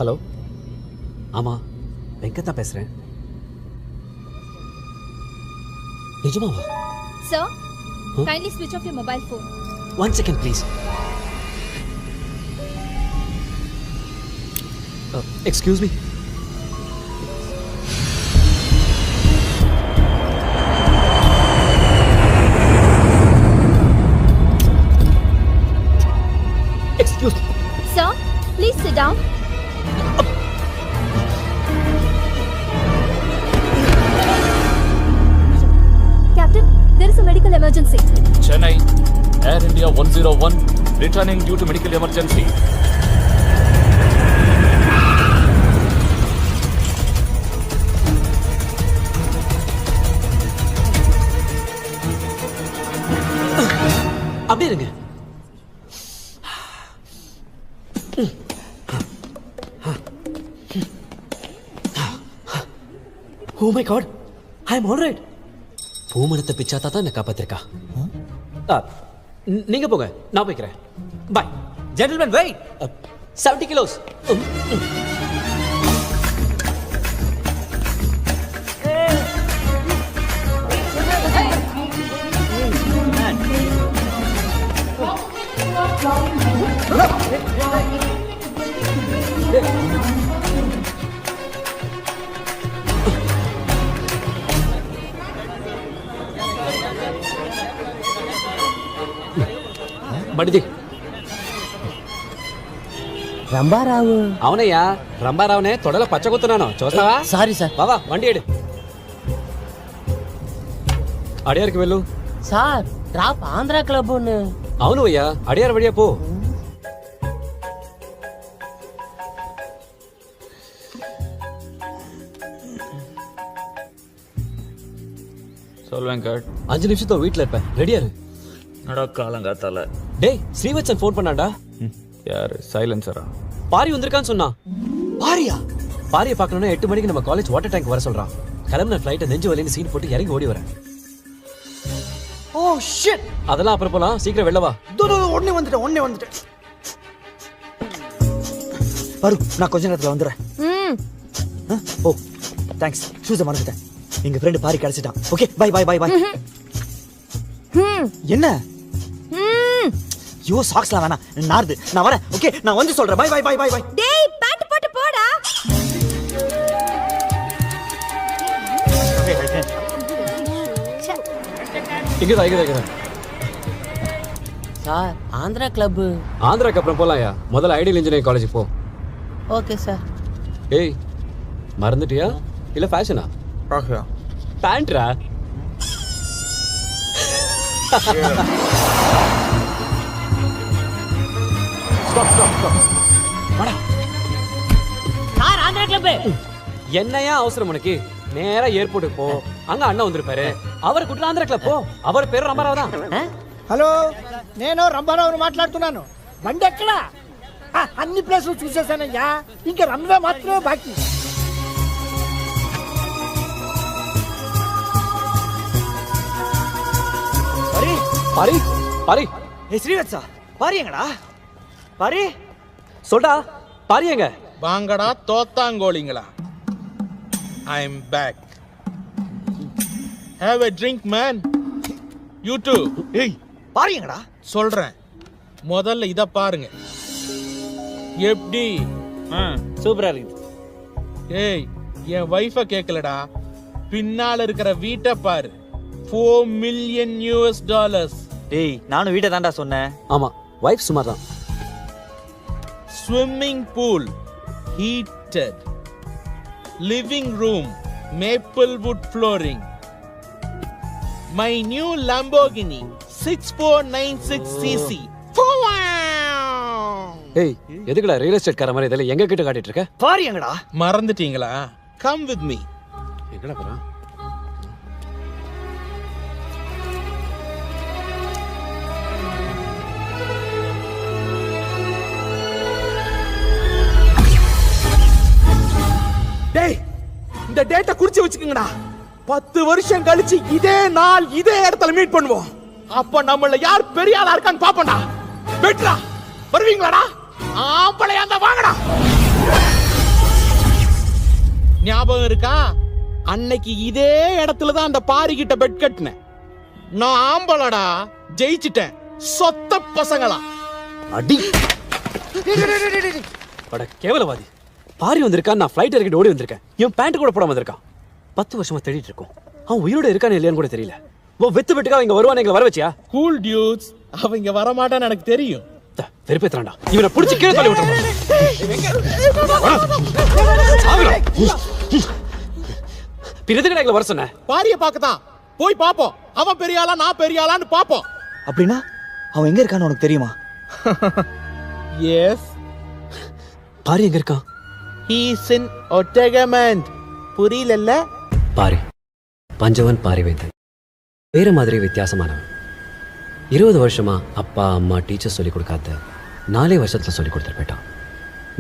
Hello, ஆமாம் வெங்கட் தான் பேசுகிறேன். நிஜமாவா? Sir, kindly switch off your mobile phone. 1 second please. Excuse me. Excuse me. Sir, please sit down. Captain, there is a medical emergency. Chennai, Air India 101, returning due to medical emergency. அப்படியே இருங்க. Oh my God, I am all right. பூமணத்தை பிச்சாத்தா தான் என்ன காப்பாத்திருக்கா. நீங்க போங்க, நான் போய்க்கிறேன். பாய். Gentlemen, wait. 70 kilos. బడిది రంబారావు అవునయ్యా, రంబారావునే తొడలో పచ్చగొత్తున్నాను, చూస్తావా? Sorry sir. బావా వండి ఏడు. అడియారికి వెళ్ళు. Sir drop Andhra club. అవును అయ్యా, అడియారు వడియా పో. சொல் வெங்கட். 5 நிமிஷத்தோ வீட்டில் இருப்பேன், ரெடியா இரு. நடக்காலங்காத்தால. டேய், ஸ்ரீவத்சன் ஃபோன் பண்ணாண்டா. யாரு? சைலன்சரா? பாரி வந்திருக்கான்னு சொன்னா. பாரியா? பாரியை பார்க்கணும்னா 8 மணிக்கு நம்ம காலேஜ் வாட்டர் டேங்க் வர சொல்றான். கிளம்புன ஃப்ளைட்டை நெஞ்சு வலின்னு சீன் போட்டு இறங்கி ஓடி வரேன். Oh shit. அதெல்லாம் அப்புறம் போலாம், சீக்கிரம் வெளில வா. உடனே வந்துட்டேன். வரு, நான் கொஞ்ச நேரத்துல வந்துடுறேன். ஓ தேங்க்ஸ், ஷூஸை மறந்துட்டேன். எங்க ஃப்ரெண்டு பாரி கிடைச்சிட்டான். Okay bye bye bye bye. என்ன? யோ சாக்ஸ்லாம் வேணாம், நார்து. நான் வரேன். ஓகே நான் வந்து சொல்றேன். Bye bye bye bye bye. டேய், பேண்ட் போட்டு போடா. இங்கதான். Sir Andhra club. ஆந்திராக்கு அப்புறம் போலாம்யா, முதல்ல ஐடியல் இன்ஜினியரிங் காலேஜ் போ. Okay sir. ஏய், மறந்துட்டியா இல்ல ஃபேஷனா? பேண்ட்ரா. Sir Andhra club. என்னையா அவசரம் உனக்கு? நேரா ஏர்போர்ட்டுக்கு போ, அங்க அண்ணன் வந்திருப்பாரு, அவர் கூட்டிட்டு ஆந்திரா கிளப் போ. அவர் பேரு ரமாராவ் தான். హలో, నేను రంభారావుని మాట్లాడుతున్నాను. బండి ఎక్కడ? అన్ని ప్లేసులు చూసేసానయ్యా, ఇంకా రన్వే మాత్రమే బాకీ. பாரி பாரி. ஏ ஸ்ரீவத்சா, பாரி எங்கடா? பாரி சொல்டா, பாரி எங்க? வாங்கடா தோத்தாங்கோலிங்களா. I am back. Have a drink man. You too. ஏய் பாரி எங்கடா? சொல்றேன், முதல்ல இத பாருங்க. எப்படி? சூப்பரா இருக்கு. ஏய், என் வைஃப கேக்கலடா, பின்னால இருக்கிற வீட்டை பாரு. $4 million. டேய், நானும் வீட்டை தான்டா சொன்னேன். ஆமா, வைஃப் சுமார் தான். Swimming pool heated, living room maple wood flooring, my new Lamborghini 6496cc. ஏய், எதுக்குடா ரியல் எஸ்டேட் கார மாதிரி இதெல்லாம் எங்க கிட்ட காட்டிட்டு இருக்க? பாரி எங்கடா? மறந்துட்டீங்களா? come with me. எங்கடா போறா? டேய், இந்த டேட்டா குறிச்சு வச்சுக்கங்கடா. 10 வருஷம் கழிச்சு இதே நாள் இதே இடத்துல மீட் பண்ணுவோம். அப்ப நம்மள யார் பெரிய ஆளா இருக்கான்னு பாப்போம்டா. வெட்றா, வருவீங்களாடா? ஆம்பளையா இருந்தா வாங்கடா. ஞாபகம் இருக்கா? அன்னைக்கு இதே இடத்துல தான் அந்த பாரி கிட்ட பெட் கட்டினேன். நான் ஆம்பளடா, ஜெயிச்சிட்டேன். சொத்த பசங்களா அடி அட கேவலவாதி. பாரி வந்திருக்கான், நான் ஃப்ளைட் இறக்கிட்டு ஓடி வந்திருக்கேன். இவன் பேண்ட் கூட போடாம வந்திருக்கான். 10 வருஷமா தேடிட்டு இருக்கோம். அவன் உயிரோட இருக்கானே இல்லையான்னு கூட தெரியல. வெத்து வெட்டுக்கா இங்க வருவான், எங்களை வர வச்சியா? கூல் டியூட்ஸ், அவங்க வர மாட்டான்னு எனக்கு தெரியும். வெறுப்பேத்துறான்டா. இவனை புடிச்சு கீழே தள்ளி விட்டுறான். பிறதுக்கு எங்களை வர சொன்ன பாரிய பார்க்கதான் போய் பாப்போம். அவன் பெரிய ஆளா நான் பெரிய ஆளான்னு பாப்போம். அப்படின்னா அவன் எங்க இருக்கான்னு உனக்கு தெரியுமா? எஸ், பாரி எங்க இருக்கான்? he is in Otagamand. புரியலல்ல? Pari Panchavan Parivendhan வேற மாதிரி வித்தியாசமானவன். 20 வருஷமா அப்பா அம்மா டீச்சர் சொல்லி கொடுக்காத 4 வருஷத்துல சொல்லி கொடுத்துட்டு போயிட்டான்.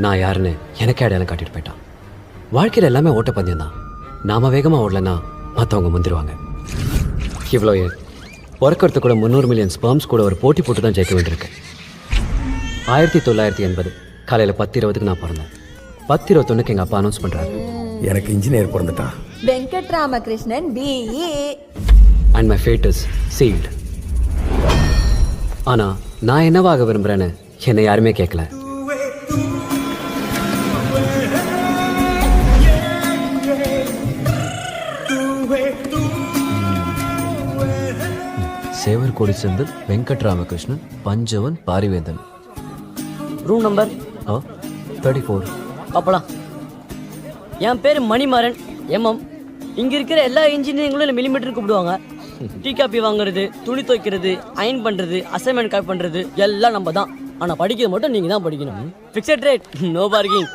நான் யாருன்னு எனக்கே அடையாளம் காட்டிட்டு போயிட்டான். வாழ்க்கையில் எல்லாமே ஓட்டப்பந்தயம் தான். நாம வேகமா ஓடலன்னா மற்றவங்க முந்திருவாங்க. இவ்வளோ ஏன் பிறக்கிறது கூட 300 மில்லியன் ஸ்பெர்ம்ஸ் கூட ஒரு போட்டி போட்டு தான் ஜெயிக்க வேண்டியிருக்கு. 1980 காலையில் 10:20க்கு நான் பிறந்தேன். 10:21 எங்கள் அப்பா அனௌன்ஸ் பண்ணுறாரு, எனக்கு இன்ஜினியர் பிறந்துட்டான். Venkataramakrishnan BE. And my fate is sealed. ஆனால் நான் என்னவாக விரும்புகிறேன்னு என்னை யாருமே கேட்கல. சேவர் கோடி செந்தில் வெங்கட்ராமகிருஷ்ணன் பஞ்சவன் பாரிவேந்தன். Room number 34. அப்பலாம் என் பேர் மணிமாறன் MM. இங்க இருக்கிற எல்லா இன்ஜினியரிங்களும் என்ன மில்லிமீட்டர் கூப்பிடுவாங்க. டீ காப்பி வாங்குறது, துணி துவைக்கிறது, அயன் பண்றது, அசைன்மெண்ட் காப்பி பண்றது எல்லாம் நம்ம தான். ஆனா படிக்கிறது மட்டும் நீங்க தான் படிக்கணும். Fixed rate, no parking.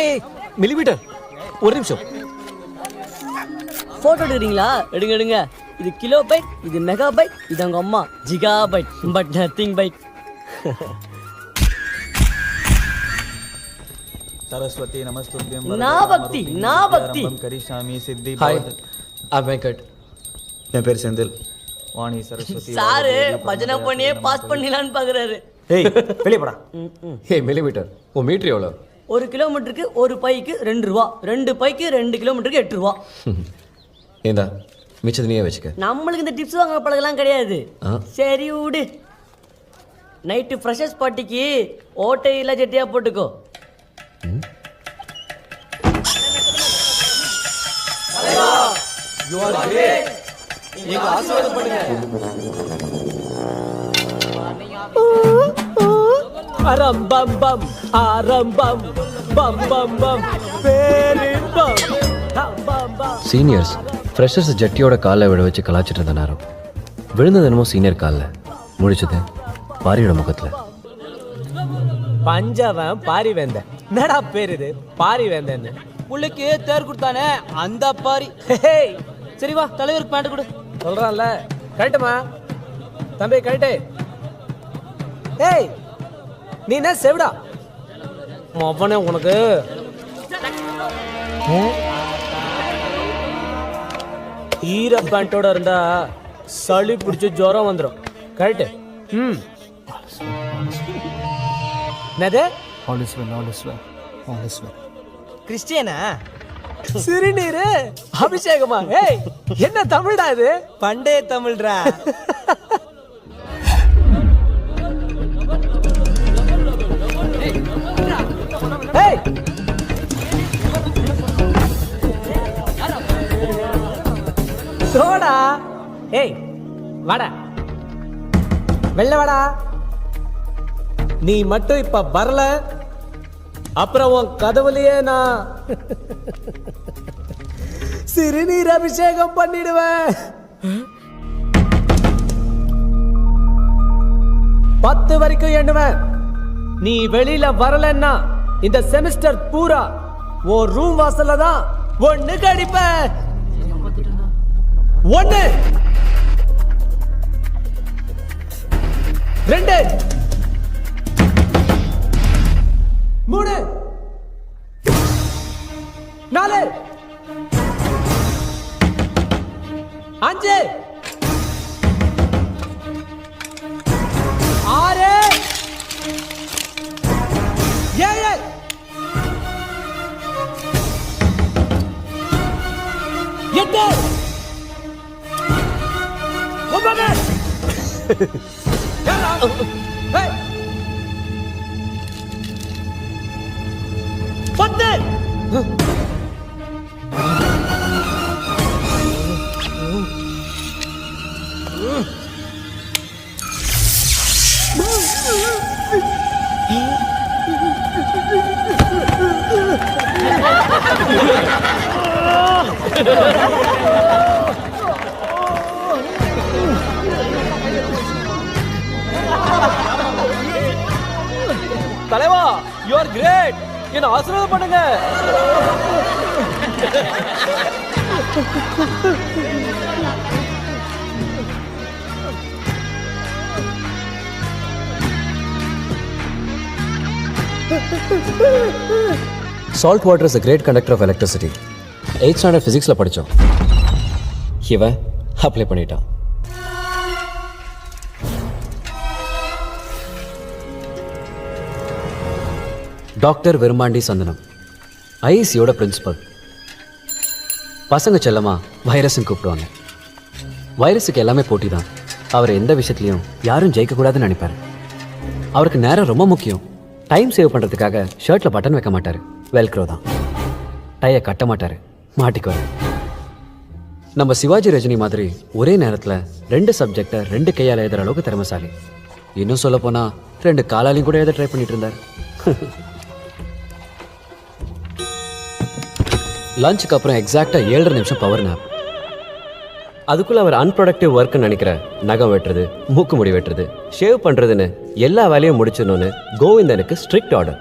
ஏய் மில்லிமீட்டர், ஒரு நிமிஷம். போட்டோ எடுக்கிறீங்களா? எடுங்க எடுங்க. இது கிலோ பைட், இது மெகா பைட், இது அவங்க அம்மா gigabyte, but nothing byte. Saraswati नमस्तुभ्यं ना भक्ति करिष्यामि सिद्धि ஹாய், ஐம் வெங்கட். என் பேர் செந்தில். वाणी सरस्वती சாரு பஜனை பண்ணியே பாஸ் பண்ணிடலான்னு பாக்குறாரு. ஏய் வெளியே போடா. ஏய் மில்லிமீட்டர், உன் மீட்டர் எவ்வளோ? 1 கிலோமீட்டருக்கு 1 பைக்கு 2 ரூபா, 2 பைக்கு 2 கிலோமீட்டருக்கு 8 ரூபா. ஏண்டா மிச்சது நீயே வச்சுக்க. நம்மளுக்கு இந்த டிப்ஸ் வாங்க பழகலாம் கிடையாது. சரி விடு. நைட்டு ஃப்ரெஷர்ஸ் பார்ட்டிக்கு ஓட்டையில ஜெட்டியா போட்டுக்கோ. அரம்பம் ஆரம்பம் பம் பம் பம் பேரின்பம். சீனியர்ஸ் ஃப்ரெஷர்ஸ் ஜட்டியோட காலில் விட வச்சு கலாச்சிட்டு இருந்த நேரம் விழுந்தது என்னமோ சீனியர் காலில், முடிச்சது பாரியோட முகத்தில். பஞ்சவன் பாரிவேந்தன். என்னடா பேர் இது பாரிவேந்தன்? புள்ளைக்கு தேர் கொடுத்தானே அந்த பாரி. சரி வா, தலைவருக்கு பேண்ட் கொடு. சொல்றான்ல, கரெக்டுமா தம்பி, கரெக்டு. ஏய் நீ என்ன செவிடா மொபனே உனக்கு? ஈர பேண்டோட இருந்தா சளி பிடிச்சி ஜுரம் வந்துடும். கரெக்டு. என்னது? கிறிஸ்டியனா? சிறுநீரு அபிஷேகமா? ஏய் என்ன தமிழ்டா இது? பண்டைய தமிழ்டா. ஏய் சோடா. ஏய் வாடா, வெள்ள வாடா. நீ மட்டும் இப்ப வரல, அப்புறம் உன் கதவுலயே நான் சிறுநீர் அபிஷேகம் பண்ணிடுவேன். 10 வரைக்கும் எண்ணுவேன். நீ வெளியில வரலன்னா இந்த செமிஸ்டர் பூரா உன் ரூம் வாசல்ல தான் 1 கடிப்பேன். 1 2 3 4 5 6 7 எட்டு 9 ஏய் 10 தலைவா யூ ஆர் கிரேட் என்ன ஆசீர்வாதம் பண்ணுங்க Salt water is a great conductor of electricity. 8th standard physicsல படிச்சோம். இவன் அப்ளை பண்ணிட்டான். டாக்டர் வெறுமாண்டி சந்தனம், ஐசியோட பிரின்சிபல். பசங்க செல்லமா வைரஸ்ன்னு கூப்பிடுவாங்க. வைரஸுக்கு எல்லாமே போட்டி தான். அவர் எந்த விஷயத்துலையும் யாரும் ஜெயிக்கக்கூடாதுன்னு நினைப்பாரு. அவருக்கு நேரம் ரொம்ப முக்கியம். டைம் சேவ் பண்ணுறதுக்காக ஷர்ட்டில் பட்டன் வைக்க மாட்டார், வெல்க்ரோ தான். டையை கட்ட மாட்டார், மாட்டிக்குவார். நம்ம சிவாஜி ரஜினி மாதிரி ஒரே நேரத்தில் 2 சப்ஜெக்டை 2 கையால் எழுதுகிற அளவுக்கு திறமைசாலி. இன்னும் சொல்ல போனால் 2 காலாலையும் கூட எழுத ட்ரை பண்ணிட்டு இருந்தார். லஞ்சுக்கு அப்புறம் எக்ஸாக்டாக 7.5 நிமிஷம் பவர் நேப். அதுக்குள்ளே அவர் அன்ப்ரொடக்டிவ் ஒர்க்குன்னு நினைக்கிற நகம் வெட்டுறது, மூக்கு முடி வெட்டுறது, ஷேவ் பண்ணுறதுன்னு எல்லா வேலையும் முடிச்சிடணும்னு கோவிந்தனுக்கு ஸ்ட்ரிக்ட் ஆர்டர்.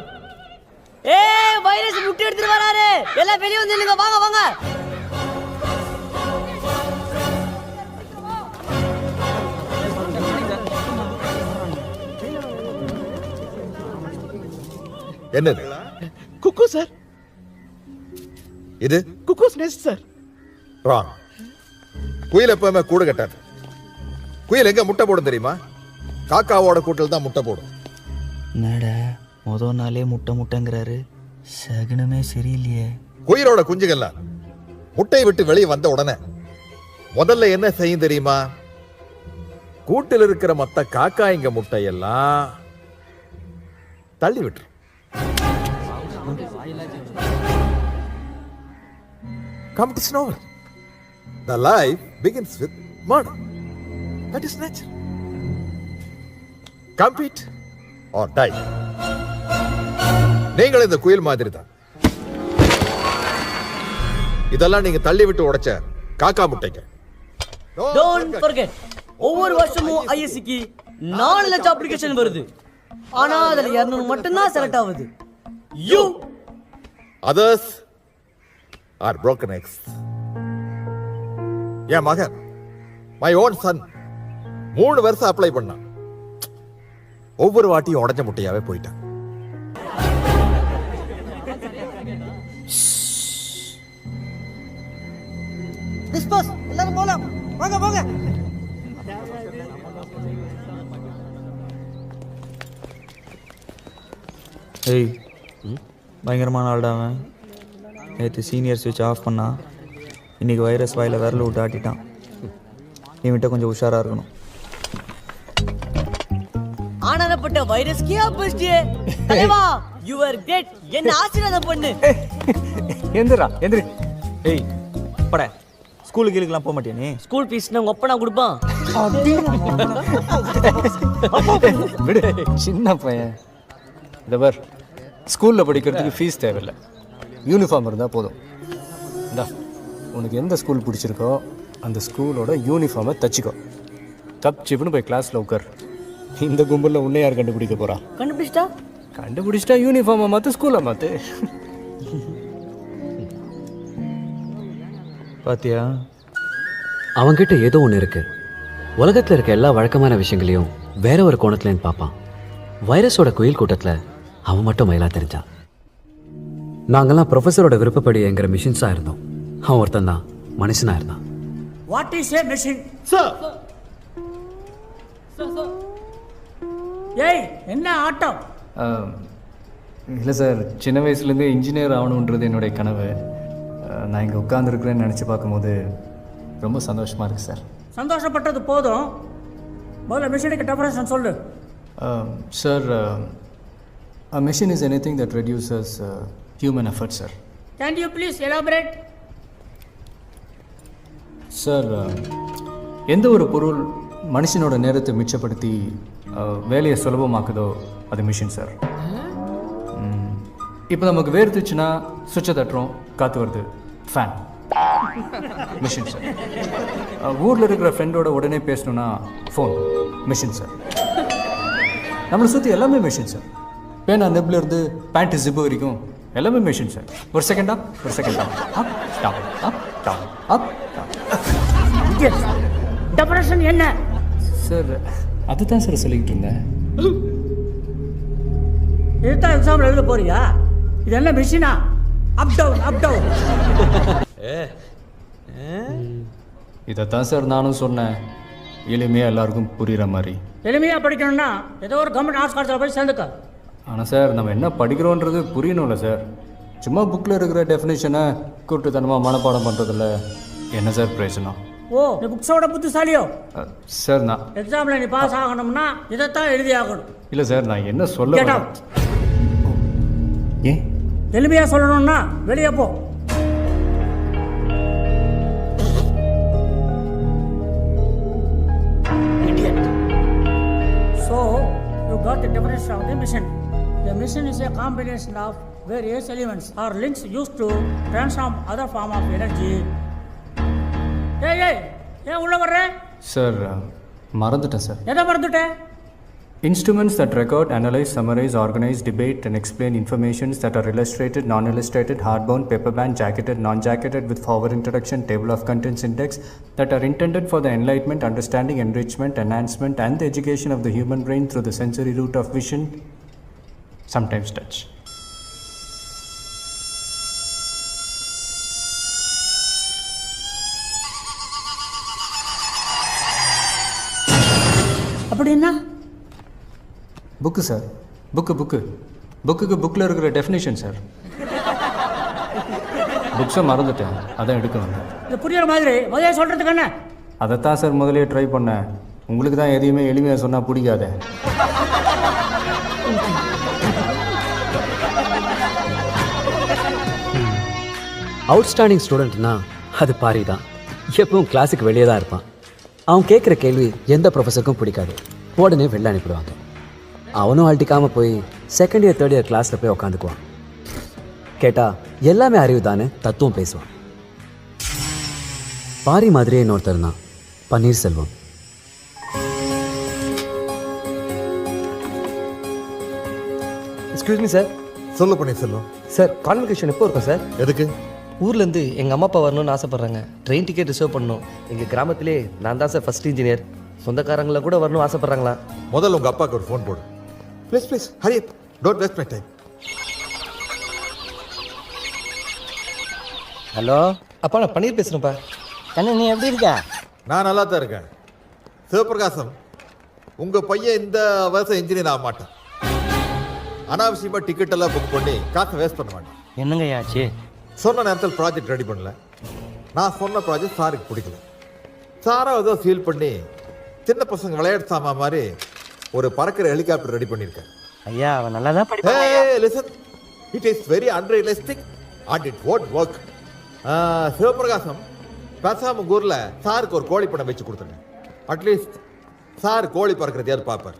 ஏய் வைரஸ் முட்டை எடுத்துட்டு வராரு, எல்லாம் வெளிய வந்து நில்லுங்க, வாங்க வாங்க. என்னது? குக்கு சார். இது குக்கூஸ் நெஸ்ட் சார். ராங். குயில் எப்பவுமே கூடு கட்டாது. குயில் எங்க முட்டை போடும் தெரியுமா? காக்காவோட கூட்டில் தான் முட்டை போடும். என்னடா முதல் நாளே முட்டைங்கிறாரு, சகுனமே சரியில்லையே. குயிலோட குஞ்சுகள்லாம் முட்டை விட்டு வெளியே வந்த உடனே முதல்ல என்ன செய்யும் தெரியுமா? கூட்டில் இருக்கிற மத்த காக்காய்ங்க முட்டையெல்லாம் தள்ளி விட்டுரும். Competition over. The life begins with murder. That is nature. Compete or die. நீங்கள் இந்த குயில் மாதிரி தான். இதெல்லாம் நீங்க தள்ளி விட்டு உடைச்ச காக்கா முட்டைங்க. Don't forget, ஒவ்வொரு வருஷமும் ஐஎஸ்சிக்கு 4 லட்சம் அப்ளிகேஷன் வருது. ஆனா அதுல 200 மட்டும் தான் செலக்ட் ஆகுது. You Others are broken eggs. என் மகன், மை ஓன் சன், 3 வருஷம் அப்ளை பண்ணான். ஒவ்வொரு வாட்டியும் உடஞ்ச முட்டையாவே போயிட்டான். டிஸ்போஸ், எல்லாரும் போலாம், வாங்க வாங்க. ஏய் பயங்கரமான ஆள்டா அவன். நேற்று சீனியர் ஸ்விட்ச் ஆஃப் பண்ணா, இன்னைக்கு வைரஸ் வாயில் விரல விட்டு ஆட்டிட்டான். இவன்கிட்ட கொஞ்சம் உஷாராக இருக்கணும். ஆனந்தப்பட்ட வைரஸ்க்கே ஆப்போசிட்டே. தலைவா யூ ஆர் கிரேட், என்ன ஆசீர்வாதம் பண்ணு. எந்திரா எந்திரி. ஏய் பட ஸ்கூலுக்கு கீழுக்கெல்லாம் போக மாட்டியா நீ? ஸ்கூல் ஃபீஸ் உங்க அப்பனா கொடுப்பான். விடு, சின்ன பையன். இந்த பார், ஸ்கூலில் படிக்கிறதுக்கு ஃபீஸ் தேவையில்லை, யூனிஃபார்ம் இருந்தால் போதும். இந்தா, உனக்கு எந்த ஸ்கூல் பிடிச்சிருக்கோ அந்த ஸ்கூலோட யூனிஃபார்மை தச்சுக்கோ. கப் சிப்புன்னு போய் கிளாஸில் உட்கார். இந்த கும்பலில் உன்னை யார் கண்டுபிடிக்க போகிறா? கண்டுபிடிச்சிட்டா யூனிஃபார்மை மாற்று, ஸ்கூலை மாற்று. பாத்தியா, அவன்கிட்ட ஏதோ ஒன்று இருக்கு. உலகத்தில் இருக்க எல்லா வழக்கமான விஷயங்களையும் வேற ஒரு கோணத்துலேருந்து பார்ப்பான். வைரஸோட குயில் கூட்டத்தில் அவன் மட்டும் மயிலா தெரிஞ்சான். நாங்கெல்லாம் ப்ரொஃபஸரோட விருப்பப்படி எங்கிற மிஷின்ஸாக இருந்தோம். அவன் ஒருத்தன் தான் மனுஷனாக இருந்தான். What is a machine? Sir ஏய் என்ன ஆட்டம்? இல்லை சார், சின்ன வயசுலேருந்து இன்ஜினியர் ஆகணுன்றது என்னுடைய கனவு. நான் இங்கே உட்காந்துருக்குறேன்னு நினச்சி பார்க்கும்போது ரொம்ப சந்தோஷமாக இருக்குது சார். சந்தோஷப்பட்டது போதும், முதல்ல மிஷினுக்கு டெஃபரேஷன் சொல்லு. Sir, a machine is anything that reduces human effort, sir. Can you please elaborate? Sir, எந்த ஒரு பொருள் மனுஷனோட நேரத்தை மிச்சப்படுத்தி வேலையை சுலபமாக்குதோ அது மிஷின் சார். இப்போ நமக்கு வேர்த்துச்சுன்னா சுவிட்சை தட்டுறோம், காற்று வருது, ஃபேன், மிஷின் சார். ஊரில் இருக்கிற ஃப்ரெண்டோட உடனே பேசணுன்னா ஃபோன், மிஷின் சார். நம்மளை சுற்றி எல்லாமே மிஷின் சார். பேனா நெப்பில் இருந்து பேண்ட் ஜிப்பு வரைக்கும் எல்லாமே மிஷின் சார். ஒரு செகண்டா, ஒரு செகண்டா, up down, up down, up down. Differentiation என்ன சார்? அதுதான் சார் சொல்லிக்கிட்டு இருந்தேன். இதுதான் எக்ஸாம்பிள் எழுத போறியா? இது என்ன மிஷினா? Up down, up down. இதைத்தான் சார் நானும் சொன்னேன், எளிமையாக எல்லாருக்கும் புரிகிற மாதிரி. எளிமையாக படிக்கணும்னா ஏதோ ஒரு கவர்மெண்ட் ஆர்ட்ஸ் காலேஜில் போய் சேர்ந்துக்க. ஆனால் சார், நம்ம என்ன படிக்கிறோன்றது புரியணும்ல சார். சும்மா புக்கில் இருக்கிற டெஃபினேஷனை கூட்டுத்தனமாக மனப்பாடம் பண்ணுறதில்ல என்ன சார் பிரயோஜனம்? ஓ, நீ புக்ஸோட புத்திசாலியோ? சார், நான் எக்ஸாமில் நீ பாஸ் ஆகணும்னா இதைத்தான் எழுதி ஆகணும். இல்லை சார், நான் என்ன சொல்ல Get வரேன். out. ஏன்? எளிமையாக சொல்லணும்னா வெளியே போ. So, you got the definition of the mission. The mission is a combination of various elements or links used to transform other form of energy. ஏன் உள்ள வர்ற? சார், மறந்துட்டேன் சார். எதை மறந்துட்டேன்? Instruments that record, analyze, summarize, organize, debate and explain informations that are illustrated, non-illustrated, hardbound, paperbound, jacketed, non-jacketed with forward introduction, table of contents index that are intended for the enlightenment, understanding, enrichment, enhancement and the education of the human brain through the sensory route of vision, sometimes touch. அப்படின்னா book sir, புக்குக்கு புக்கில் இருக்கிற definition sir. புக்ஸை மறந்துட்டேன், அதான் எடுக்க வந்தேன். இது புரியுற மாதிரி முதல்ல சொல்கிறதுக்கு என்ன? அதைத்தான் சார் முதலே ட்ரை பண்ணேன். உங்களுக்கு தான் எதையுமே எளிமையாக சொன்னால் பிடிக்காதே. அவுட்ஸ்டாண்டிங் ஸ்டூடெண்ட்னா அது பாரி தான். எப்பவும் கிளாஸுக்கு வெளியே தான் இருப்பான். அவன் கேட்குற கேள்வி எந்த ப்ரொஃபஸருக்கும் பிடிக்காது, உடனே வெளில அனுப்பிடுவாங்க. அவனும் அழட்டிக்காமல் போய் செகண்ட் இயர் தேர்ட் இயர் கிளாஸில் போய் உக்காந்துக்குவான். கேட்டால் எல்லாமே அறிவு தானே தத்துவம் பேசுவான். பாரி மாதிரியே இன்னொருத்தர் தான் பன்னீர்செல்வம். Excuse me sir. சொல்லு பன்னீர்செல்வம். சார், கான்வெகேஷன் எப்போ இருக்கும் சார்? எதுக்கு? ஊர்லேருந்து எங்கள் அம்மா அப்பா வரணும்னு ஆசைப்பட்றாங்க. ட்ரெயின் டிக்கெட் ரிசர்வ் பண்ணணும். எங்கள் கிராமத்திலே நான் தான் சார் ஃபர்ஸ்ட் இன்ஜினியர். சொந்தக்காரங்கள கூட வரணும் ஆசைப்பட்றாங்களா? முதல்ல உங்க அப்பாவுக்கு ஒரு ஃபோன் போடு. Please Hari, don't waste my time. Hello அப்பா, நான் பன்னீர் பேசுகிறேன்ப்பா. கண்ணு, நீ எப்படி இருக்க? நான் நல்லா தான் இருக்கேன். சிவபிரகாசம், உங்க பையன் இந்த வருஷம் இன்ஜினியர் ஆக மாட்டான். அனாவசியமா டிக்கெட் எல்லாம் புக் பண்ணி காசை வேஸ்ட் பண்ண மாட்டான். என்னங்க ஆச்சு? சொன்ன நேரத்தில் ப்ராஜெக்ட் ரெடி பண்ணல. நான் சொன்ன ப்ராஜெக்ட் சாருக்கு பிடிக்கல. சாரா ஏதோ ஃபீல் பண்ணி சின்ன பசங்க விளையாட்டு சாமா மாதிரி ஒரு பறக்கிற ஹெலிகாப்டர் ரெடி பண்ணியிருக்கேன். ஐயா, அவன் நல்லா தான் படிப்பான். Hey, listen. It is very unrealistic and it won't work. Sivaprakasam, பேசாம ஊரில் சாருக்கு ஒரு கோழி படம் வச்சு கொடுத்துருங்க. அட்லீஸ்ட் சார் கோழி பறக்கிறதையாவது பார்ப்பார்.